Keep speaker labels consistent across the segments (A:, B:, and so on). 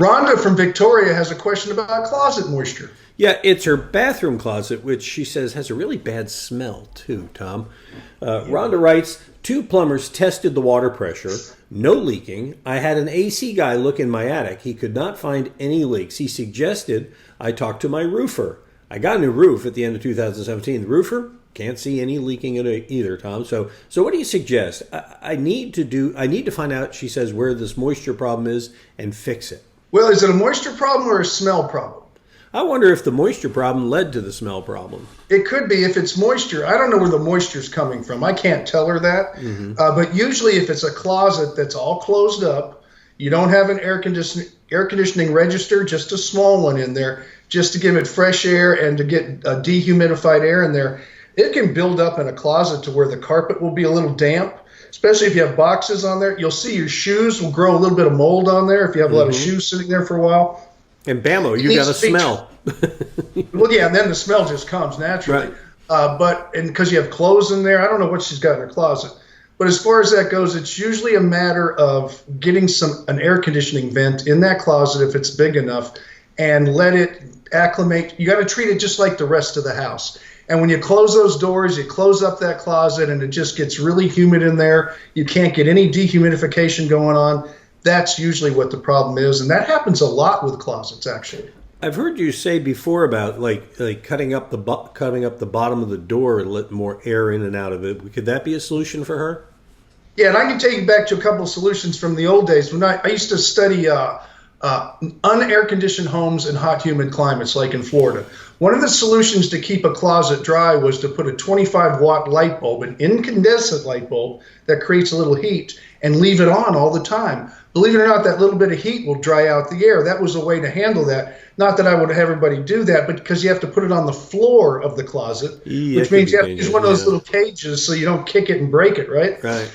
A: Rhonda from Victoria has a question about closet moisture.
B: Yeah, it's her bathroom closet, which she says has a really bad smell, too, Tom. Rhonda writes, 2 plumbers tested the water pressure, no leaking. I had an AC guy look in my attic. He could not find any leaks. He suggested I talk to my roofer. I got a new roof at the end of 2017. The roofer can't see any leaking in it either, Tom. So what do you suggest? I need to find out, she says, where this moisture problem is and fix it.
A: Well, is it a moisture problem or a smell problem?
B: I wonder if the moisture problem led to the smell problem.
A: It could be. If it's moisture, I don't know where the moisture's coming from. I can't tell her that. But usually if it's a closet that's all closed up, you don't have an air conditioning register, just a small one in there, just to give it fresh air and to get dehumidified air in there, it can build up in a closet to where the carpet will be a little damp, especially if you have boxes on there. You'll see your shoes will grow a little bit of mold on there if you have a lot of shoes sitting there for a while.
B: And bammo, you got a smell.
A: Well, yeah, and then the smell just comes naturally. Right. And because you have clothes in there, I don't know what she's got in her closet. But as far as that goes, it's usually a matter of getting an air conditioning vent in that closet if it's big enough and let it acclimate. You got to treat it just like the rest of the house. And when you close those doors, you close up that closet and it just gets really humid in there. You can't get any dehumidification going on. That's usually what the problem is, and that happens a lot with closets, actually.
B: I've heard you say before about like cutting up the bottom of the door and let more air in and out of it. Could that be a solution for her?
A: Yeah, and I can take you back to a couple of solutions from the old days when I used to study unair conditioned homes in hot, humid climates, like in Florida. One of the solutions to keep a closet dry was to put a 25-watt light bulb, an incandescent light bulb that creates a little heat, and leave it on all the time. Believe it or not, that little bit of heat will dry out the air. That was a way to handle that. Not that I would have everybody do that, but because you have to put it on the floor of the closet, which means you have to use one of those little cages so you don't kick it and break it, right?
B: Right.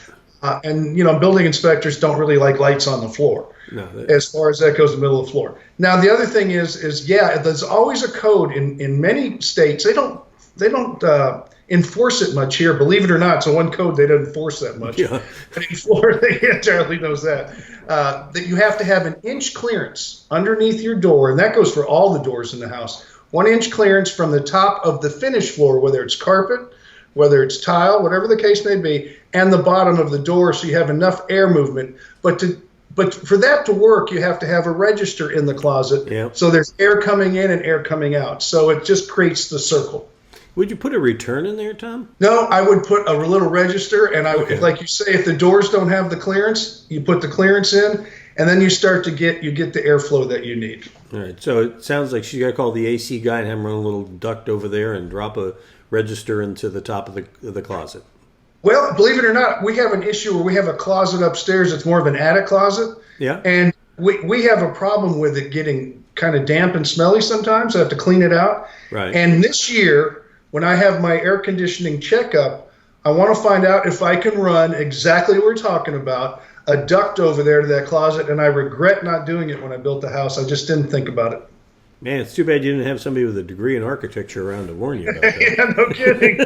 A: And building inspectors don't really like lights on the floor. No, as far as that goes, the middle of the floor. Now, the other thing is there's always a code in many states. They don't enforce it much here. Believe it or not, so one code they don't enforce that much. Yeah. But in Florida, Charlie knows that you have to have an inch clearance underneath your door, and that goes for all the doors in the house. 1 inch clearance from the top of the finished floor, whether it's carpet, whether it's tile, whatever the case may be, and the bottom of the door, so you have enough air movement. But for that to work, you have to have a register in the closet. Yep. So there's air coming in and air coming out. So it just creates the circle.
B: Would you put a return in there, Tom?
A: No, I would put a little register, and like you say, if the doors don't have the clearance, you put the clearance in, and then you get the airflow that you need.
B: All right. So it sounds like she's got to call the AC guy and have him run a little duct over there and drop a register into the top of the closet.
A: Well, believe it or not, we have an issue where we have a closet upstairs that's more of an attic closet.
B: Yeah.
A: And we have a problem with it getting kind of damp and smelly sometimes. I have to clean it out.
B: Right.
A: And this year, when I have my air conditioning checkup, I want to find out if I can run exactly what we're talking about, a duct over there to that closet. And I regret not doing it when I built the house. I just didn't think about it.
B: Man, it's too bad you didn't have somebody with a degree in architecture around to warn you about that.
A: Yeah, no kidding.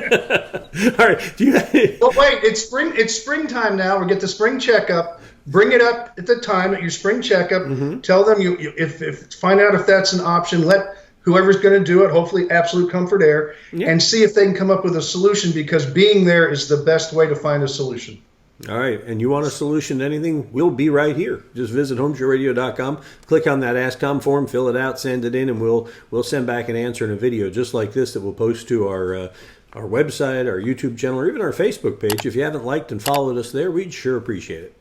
B: All right.
A: Well, wait, it's springtime now. We get the spring checkup. Bring it up at the time at your spring checkup. Mm-hmm. Tell them if find out if that's an option. Let whoever's going to do it, hopefully Absolute Comfort Air, and see if they can come up with a solution, because being there is the best way to find a solution.
B: All right, and you want a solution to anything, we'll be right here. Just visit HomeShowRadio.com, click on that Ask Tom form, fill it out, send it in, and we'll send back an answer in a video just like this that we'll post to our website, our YouTube channel, or even our Facebook page. If you haven't liked and followed us there, we'd sure appreciate it.